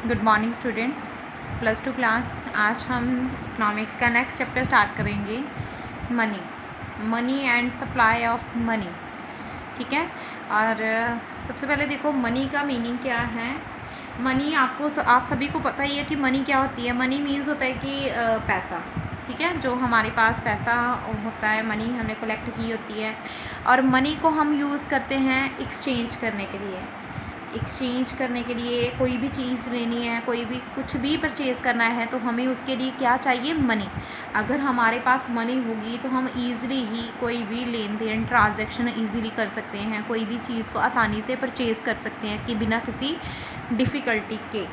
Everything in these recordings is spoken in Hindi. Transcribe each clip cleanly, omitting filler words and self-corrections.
Good morning students, plus two class. आज हम इकोनॉमिक्स का नेक्स्ट चैप्टर स्टार्ट करेंगे, money and supply of money. ठीक है। और सबसे पहले देखो मनी का मीनिंग क्या है। मनी आप सभी को पता ही है कि मनी क्या होती है। मनी मीन्स होता है कि पैसा। ठीक है, जो हमारे पास पैसा होता है, मनी हमने कलेक्ट की होती है, और मनी को हम यूज़ करते हैं एक्सचेंज करने के लिए। एक्सचेंज करने के लिए कोई भी चीज़ लेनी है, कोई भी कुछ भी परचेज़ करना है, तो हमें उसके लिए क्या चाहिए? मनी। अगर हमारे पास मनी होगी तो हम ईज़िली ही कोई भी लेन देन ट्रांजैक्शन ईज़िली कर सकते हैं, कोई भी चीज़ को आसानी से परचेज़ कर सकते हैं कि बिना किसी डिफ़िकल्टी के।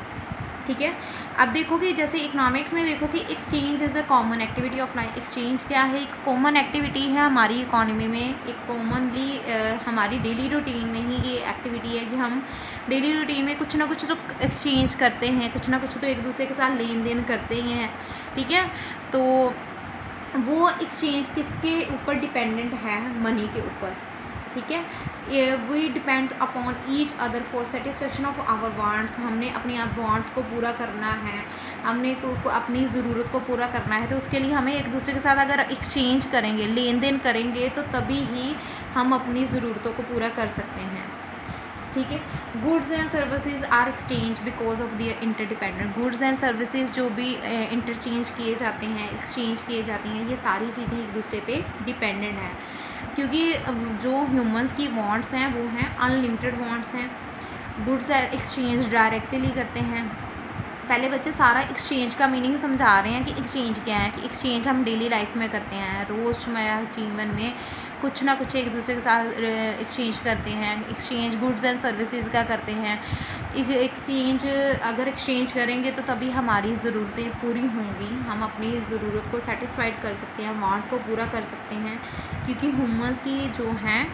ठीक है। अब देखो कि जैसे इकोनॉमिक्स में देखो कि exchange is a common activity of life. Exchange क्या है? एक कॉमन एक्टिविटी है हमारी इकोनॉमी में, एक कॉमनली हमारी डेली रूटीन में ही ये एक्टिविटी है कि हम डेली रूटीन में कुछ ना कुछ तो एक्सचेंज करते हैं, कुछ ना कुछ तो एक दूसरे के साथ लेन देन करते ही हैं। ठीक है। तो वो एक्सचेंज किसके ऊपर डिपेंडेंट है? मनी के ऊपर। ठीक है। We depends upon each other for satisfaction of our wants. हमने अपने आप वांट्स को पूरा करना है, हमने अपनी ज़रूरत को पूरा करना है, तो उसके लिए हमें एक दूसरे के साथ अगर एक्सचेंज करेंगे, लेन देन करेंगे, तो तभी ही हम अपनी ज़रूरतों को पूरा कर सकते हैं। ठीक है। Goods and services are exchange because of their interdependent. Goods and services जो भी इंटरचेंज किए जाते हैं, एक्सचेंज किए जाती हैं, ये सारी चीज़ें एक दूसरे पे डिपेंडेंट हैं, क्योंकि जो ह्यूमंस की वांट्स हैं वो हैं अनलिमिटेड वांट्स हैं। गुड्स एक्सचेंज डायरेक्टली करते हैं। पहले बच्चे सारा एक्सचेंज का मीनिंग समझा रहे हैं कि एक्सचेंज क्या है। कि एक्सचेंज हम डेली लाइफ में करते हैं, रोज़मर्रा जीवन में कुछ ना कुछ एक दूसरे के साथ एक्सचेंज करते हैं। एक्सचेंज गुड्स एंड सर्विसेज का करते हैं। एक्सचेंज अगर एक्सचेंज करेंगे तो तभी हमारी ज़रूरतें पूरी होंगी, हम अपनी ज़रूरत को सेटिस्फाइड कर सकते हैं, वांट को पूरा कर सकते हैं, क्योंकि ह्यूमंस की जो हैं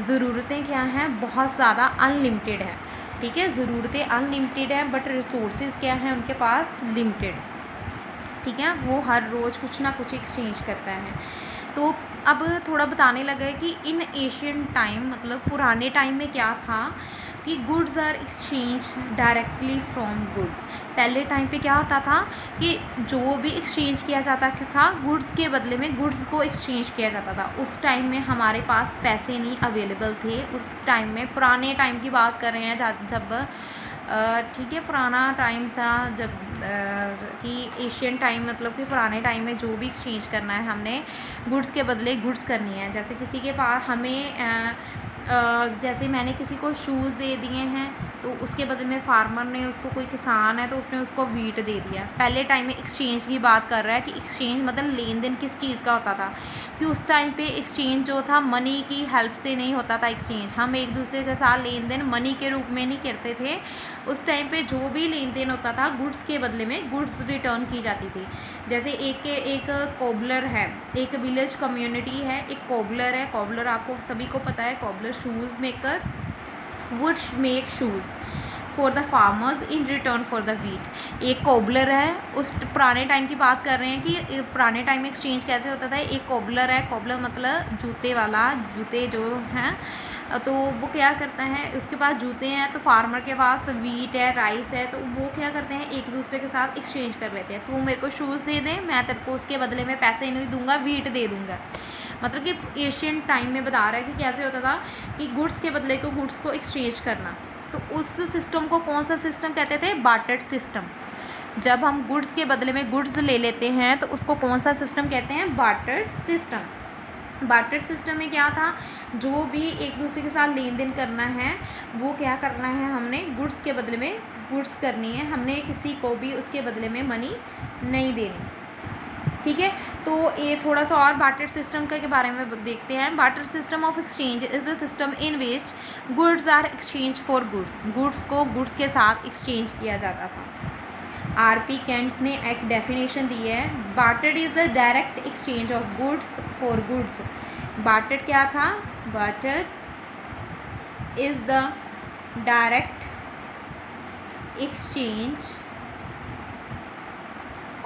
ज़रूरतें क्या हैं? बहुत ज़्यादा अनलिमिटेड है। ठीक है। ज़रूरतें अनलिमिटेड हैं, बट रिसोर्सेज क्या हैं उनके पास? लिमिटेड। ठीक है। वो हर रोज़ कुछ ना कुछ एक्सचेंज करता है। तो अब थोड़ा बताने लगा है कि इन एशियन टाइम, मतलब पुराने टाइम में क्या था कि goods are exchange directly from good. पहले टाइम पे क्या होता था कि जो भी एक्सचेंज किया जाता था, गुड्स के बदले में गुड्स को एक्सचेंज किया जाता था। उस टाइम में हमारे पास पैसे नहीं अवेलेबल थे। उस टाइम में, पुराने टाइम की बात कर रहे हैं, जब ठीक है, पुराना टाइम था जब कि एशियन टाइम, मतलब कि पुराने टाइम में जो भी एक्सचेंज करना है, हमने गुड्स के बदले गुड्स करनी है। जैसे किसी के पास हमें जैसे मैंने किसी को शूज़ दे दिए हैं, तो उसके बदले में फार्मर ने उसको, कोई किसान है तो उसने उसको वीट दे दिया। पहले टाइम में एक्सचेंज की बात कर रहा है कि एक्सचेंज मतलब लेन देन किस चीज़ का होता था कि उस टाइम पे एक्सचेंज जो था मनी की हेल्प से नहीं होता था। एक्सचेंज हम एक दूसरे के साथ लेन देन मनी के रूप में नहीं करते थे। उस टाइम पे जो भी लेन देन होता था, गुड्स के बदले में गुड्स रिटर्न की जाती थी। जैसे एक कोबलर है, एक विलेज कम्युनिटी है, एक कोबलर है। कोबलर आपको सभी को पता है, cobbler shoes maker, would make shoes for the farmers in return for the wheat. एक कोबलर है, उस पुराने टाइम की बात कर रहे हैं कि पुराने टाइम में एक्सचेंज कैसे होता था। एक कोबलर है, कोबलर मतलब जूते वाला, जूते जो हैं, तो वो क्या करता है, उसके पास जूते हैं, तो फार्मर के पास वीट है, राइस है, तो वो क्या करते हैं, एक दूसरे के साथ एक्सचेंज कर लेते हैं। तू मेरे को शूज़ दे दे, मैं तेरे को उसके बदले में पैसे नहीं दूंगा, वीट दे दूंगा। मतलब कि एशियन टाइम में बता रहा है कि कैसे होता था कि गुड्स के बदले को गुड्स को एक्सचेंज करना। तो उस सिस्टम को कौन सा सिस्टम कहते थे? Barter system. जब हम गुड्स के बदले में गुड्स ले लेते हैं तो उसको कौन सा सिस्टम कहते हैं? Barter system. बार्टर सिस्टम में क्या था, जो भी एक दूसरे के साथ लेन देन करना है, वो क्या करना है, हमने गुड्स के बदले में गुड्स करनी है, हमने किसी को भी उसके बदले में मनी नहीं देनी। ठीक है। तो ये थोड़ा सा और बार्टर सिस्टम के बारे में देखते हैं। Barter system of exchange is a system in which goods are exchange for goods. Goods को गुड्स के साथ एक्सचेंज किया जाता था। आर.पी. केंट ने एक डेफिनेशन दी है, barter is the direct exchange of goods for goods. Barter क्या था? Barter is the direct exchange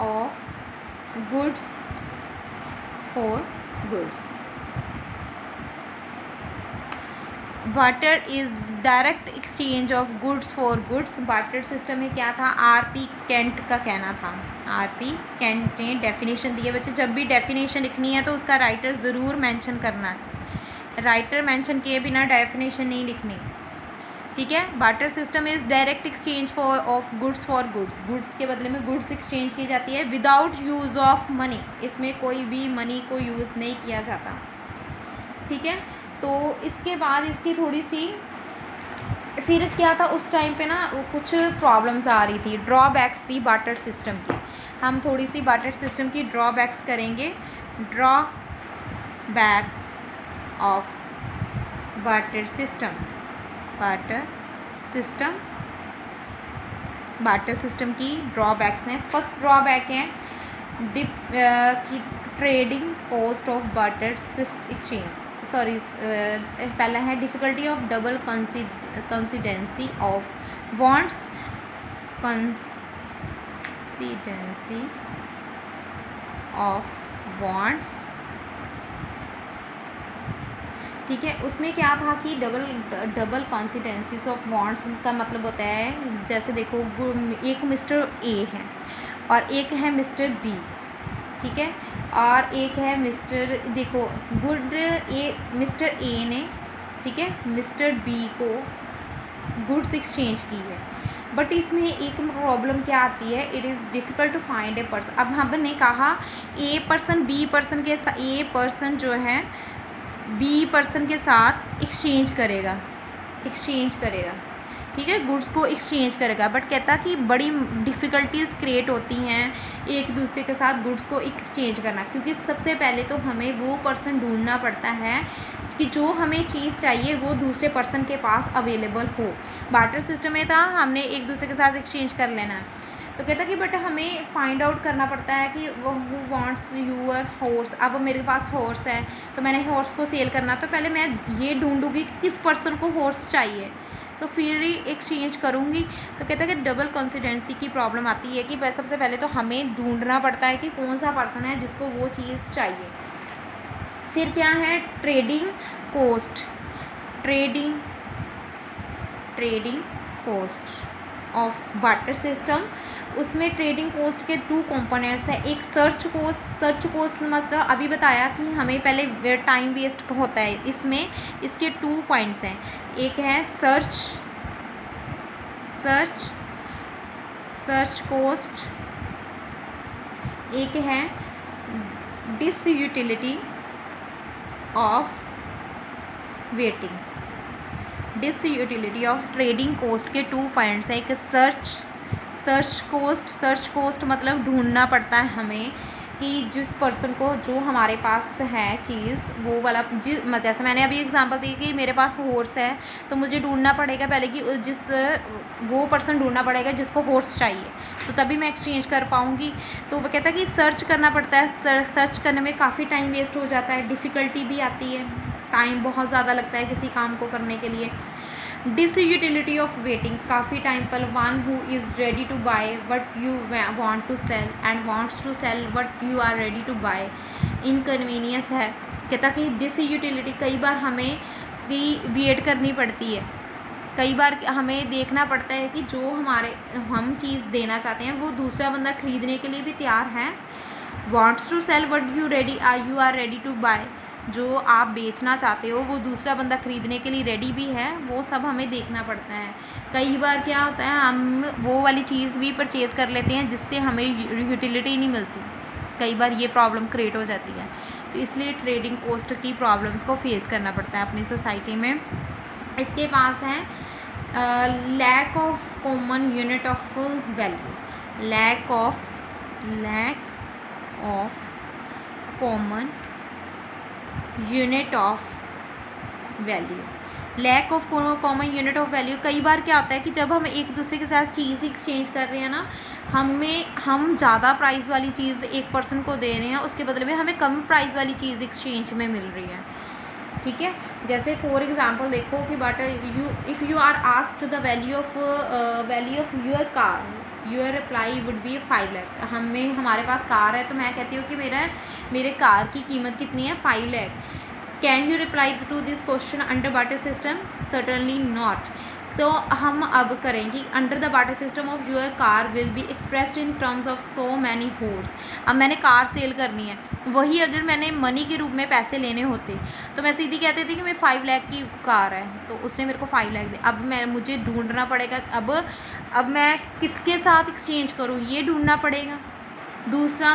of goods for goods. Barter is direct exchange of goods for goods. Barter system में क्या था, आर.पी. केंट का कहना था। आर.पी. केंट ने डेफिनेशन दी है। बच्चे जब भी डेफिनेशन लिखनी है तो उसका राइटर ज़रूर मेंशन करना है, राइटर मेंशन किए बिना डेफिनेशन नहीं लिखनी, ठीक है। Barter system is direct exchange for of goods for goods. Goods के बदले में गुड्स एक्सचेंज की जाती है विदाउट यूज़ ऑफ मनी। इसमें कोई भी मनी को यूज़ नहीं किया जाता, ठीक है। तो इसके बाद इसकी थोड़ी सी फिर क्या था उस टाइम पे ना कुछ प्रॉब्लम्स आ रही थी, ड्रॉबैक्स थी बार्टर सिस्टम की। हम थोड़ी सी बार्टर सिस्टम की ड्रॉबैक्स करेंगे। Drawback of barter system. Barter system की ड्रॉबैक्स हैं। फर्स्ट ड्रॉबैक है कि trading cost of barter exchange, sorry पहला है difficulty of double coincidence of wants, coincidence of wants, ठीक है। उसमें क्या था कि डबल कॉन्सिडेंसीज ऑफ वांट्स का मतलब होता है, जैसे देखो एक मिस्टर ए है और एक है मिस्टर बी, ठीक है, और एक है मिस्टर, देखो मिस्टर ए ने, ठीक है, मिस्टर बी को गुड्स एक्सचेंज की है, बट इसमें एक प्रॉब्लम क्या आती है, it is difficult to find a person. अब हमने कहा ए पर्सन बी पर्सन के साथ, ए पर्सन जो है बी पर्सन के साथ एक्सचेंज करेगा, ठीक है, गुड्स को एक्सचेंज करेगा, बट कहता कि बड़ी डिफ़िकल्टीज़ क्रिएट होती हैं एक दूसरे के साथ गुड्स को एक्सचेंज करना, क्योंकि सबसे पहले तो हमें वो पर्सन ढूंढना पड़ता है कि जो हमें चीज़ चाहिए वो दूसरे पर्सन के पास अवेलेबल हो। बार्टर सिस्टम में था हमने एक दूसरे के साथ एक्सचेंज कर लेना है, तो कहता कि बट हमें फाइंड आउट करना पड़ता है कि वो वांट्स यूअर हॉर्स। अब मेरे पास हॉर्स है तो मैंने हॉर्स को सेल करना, तो पहले मैं ये ढूंढूंगी कि किस पर्सन को हॉर्स चाहिए, तो फिर ही एक्सचेंज करूँगी। तो कहता है कि डबल कॉन्सिडेंसी की प्रॉब्लम आती है कि सबसे पहले तो हमें ढूंढना पड़ता है कि कौन सा पर्सन है जिसको वो चीज़ चाहिए। फिर क्या है trading cost, trading cost of barter system. उसमें ट्रेडिंग कोस्ट के 2 कंपोनेंट्स हैं, एक सर्च कोस्ट मतलब अभी बताया कि हमें पहले टाइम वेस्ट होता है, इसमें इसके 2 पॉइंट्स हैं, एक है सर्च कोस्ट, एक है disutility of waiting. Disutility of trading cost के 2 पॉइंट्स हैं, एक सर्च कोस्ट मतलब ढूंढना पड़ता है हमें कि जिस पर्सन को जो हमारे पास है चीज़ वो वाला जैसे मैंने अभी एग्जांपल दी कि मेरे पास हॉर्स है तो मुझे ढूंढना पड़ेगा पहले कि वो पर्सन ढूंढना पड़ेगा जिसको हॉर्स चाहिए, तो तभी मैं एक्सचेंज कर पाऊँगी। तो वो कहता है कि सर्च करना पड़ता है, सर्च करने में काफ़ी टाइम वेस्ट हो जाता है, डिफ़िकल्टी भी आती है, टाइम बहुत ज़्यादा लगता है किसी काम को करने के लिए। डिसयूटिलिटी ऑफ वेटिंग, काफ़ी टाइम पर one who is ready to buy what you want to sell and wants to sell what you are ready to buy, inconvenience है। कहता कि डिसयूटिलिटी कई बार हमें वेट करनी पड़ती है, कई बार हमें देखना पड़ता है कि जो हम चीज़ देना चाहते हैं वो दूसरा बंदा ख़रीदने के लिए भी तैयार है। Wants to sell what you are ready to buy, जो आप बेचना चाहते हो वो दूसरा बंदा ख़रीदने के लिए रेडी भी है, वो सब हमें देखना पड़ता है। कई बार क्या होता है हम वो वाली चीज़ भी परचेज़ कर लेते हैं जिससे हमें यूटिलिटी नहीं मिलती, कई बार ये प्रॉब्लम क्रिएट हो जाती है। तो इसलिए ट्रेडिंग कोस्ट की प्रॉब्लम्स को फेस करना पड़ता है अपनी सोसाइटी में। इसके पास है lack of common unit of value, lack of common unit of value, lack of common unit of value. कई बार क्या होता है कि जब हम एक दूसरे के साथ चीज़ एक्सचेंज कर रहे हैं ना, हम ज़्यादा प्राइस वाली चीज़ एक पर्सन को दे रहे हैं, उसके बदले में हमें कम प्राइस वाली चीज़ एक्सचेंज में मिल रही है, ठीक है। जैसे फॉर एग्जांपल देखो कि but if you are asked the value of your car, your reply would be 5 lakh. हमारे पास कार है तो मैं कहती हूँ कि मेरे कार की कीमत कितनी है 5 lakh, can you reply to this question under barter system? Certainly not. तो हम अब करेंगे under the barter system of your car will be expressed in terms of so many horse. अब मैंने कार सेल करनी है, वही अगर मैंने मनी के रूप में पैसे लेने होते तो मैं सीधी कहते थे कि मैं 5 लाख की कार है, तो उसने मेरे को 5 लाख दे। अब मुझे ढूंढना पड़ेगा, अब मैं किसके साथ एक्सचेंज करूँ ये ढूंढना पड़ेगा। दूसरा,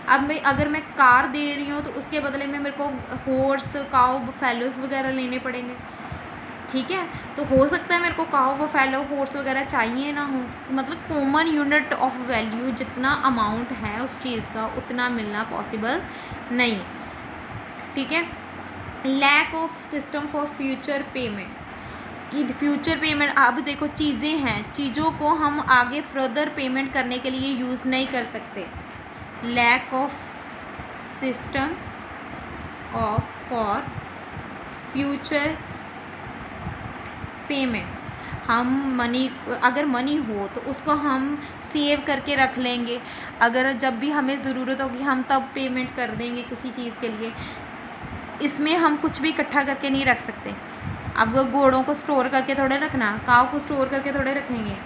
अब अगर मैं कार दे रही हूँ तो उसके बदले में मेरे को हॉर्स, काऊ, बफेलोज वगैरह लेने पड़ेंगे। ठीक है, तो हो सकता है मेरे को काऊ, बफेलो, हॉर्स वगैरह चाहिए ना हो, मतलब कॉमन यूनिट ऑफ वैल्यू जितना अमाउंट है उस चीज़ का उतना मिलना पॉसिबल नहीं। ठीक है, lack of system for future payment, कि फ्यूचर पेमेंट, अब देखो चीज़ें हैं, चीज़ों को हम आगे फर्दर पेमेंट करने के लिए यूज़ नहीं कर सकते। Lack of system of for future payment, हम मनी, अगर मनी हो तो उसको हम सेव करके रख लेंगे, अगर जब भी हमें ज़रूरत होगी हम तब पेमेंट कर देंगे किसी चीज़ के लिए। इसमें हम कुछ भी इकट्ठा करके नहीं रख सकते। अब घोड़ों को स्टोर करके थोड़े रखना, काऊ को स्टोर करके थोड़े रखेंगे।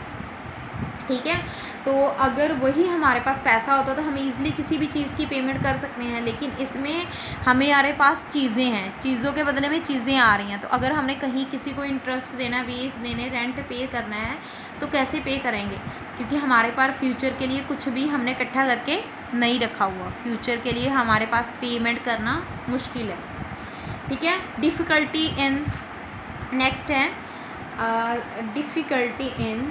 ठीक है, तो अगर वही हमारे पास पैसा होता तो हम इजीली किसी भी चीज़ की पेमेंट कर सकते हैं, लेकिन इसमें हमारे पास चीज़ें हैं, चीज़ों के बदले में चीज़ें आ रही हैं। तो अगर हमने कहीं किसी को इंटरेस्ट देना, वेज देने, रेंट पे करना है तो कैसे पे करेंगे, क्योंकि हमारे पास फ्यूचर के लिए कुछ भी हमने इकट्ठा करके नहीं रखा हुआ। फ्यूचर के लिए हमारे पास पेमेंट करना मुश्किल है। ठीक है, डिफ़िकल्टी इन, नेक्स्ट है difficulty in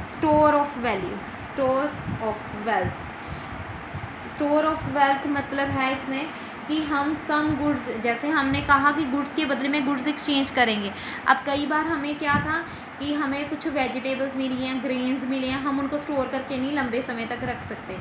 store of value, store of wealth. Store of wealth मतलब है इसमें कि हम सम गुड्स, जैसे हमने कहा कि गुड्स के बदले में गुड्स एक्सचेंज करेंगे। अब कई बार हमें क्या था कि हमें कुछ वेजिटेबल्स मिली हैं, ग्रेन्स मिले हैं, हम उनको स्टोर करके नहीं लंबे समय तक रख सकते।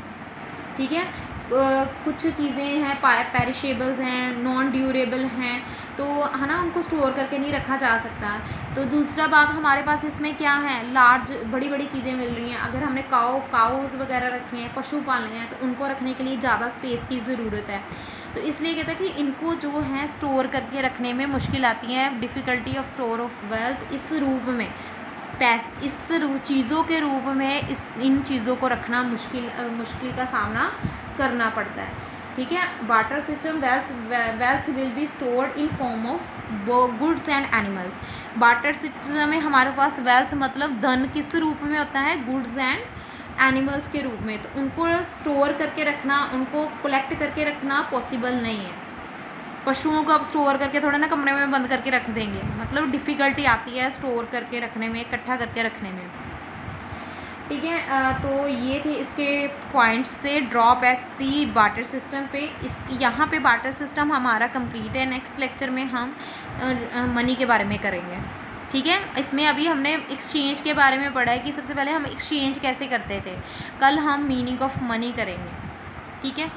ठीक है, कुछ चीज़ें हैं पेरिशेबल्स हैं, नॉन ड्यूरेबल हैं, तो है ना, उनको स्टोर करके नहीं रखा जा सकता। तो दूसरा बात हमारे पास इसमें क्या है, लार्ज बड़ी बड़ी चीज़ें मिल रही हैं। अगर हमने काउज़ वगैरह रखे हैं, पशु पाले हैं, तो उनको रखने के लिए ज़्यादा स्पेस की ज़रूरत है। तो इसलिए कहता है कि इनको जो है स्टोर करके रखने में मुश्किल आती है। Difficulty of store of wealth, इस रूप में इस चीज़ों के रूप में इन चीज़ों को रखना मुश्किल का सामना करना पड़ता है। ठीक है, barter system, wealth will be stored in form of goods and animals. Barter system में हमारे पास वेल्थ मतलब धन किस रूप में होता है, गुड्स एंड एनिमल्स के रूप में। तो उनको स्टोर करके रखना, उनको कलेक्ट करके रखना पॉसिबल नहीं है। पशुओं को अब स्टोर करके थोड़ा ना कमरे में बंद करके रख देंगे, मतलब डिफ़िकल्टी आती है स्टोर करके रखने में, इकट्ठा करके रखने में। ठीक है, तो ये थे इसके पॉइंट्स से ड्रॉबैक्स थी बार्टर सिस्टम पे। यहाँ पे बार्टर सिस्टम हमारा कंप्लीट है। नेक्स्ट लेक्चर में हम मनी के बारे में करेंगे। ठीक है, इसमें अभी हमने एक्सचेंज के बारे में पढ़ा है कि सबसे पहले हम एक्सचेंज कैसे करते थे। कल हम मीनिंग ऑफ मनी करेंगे। ठीक है।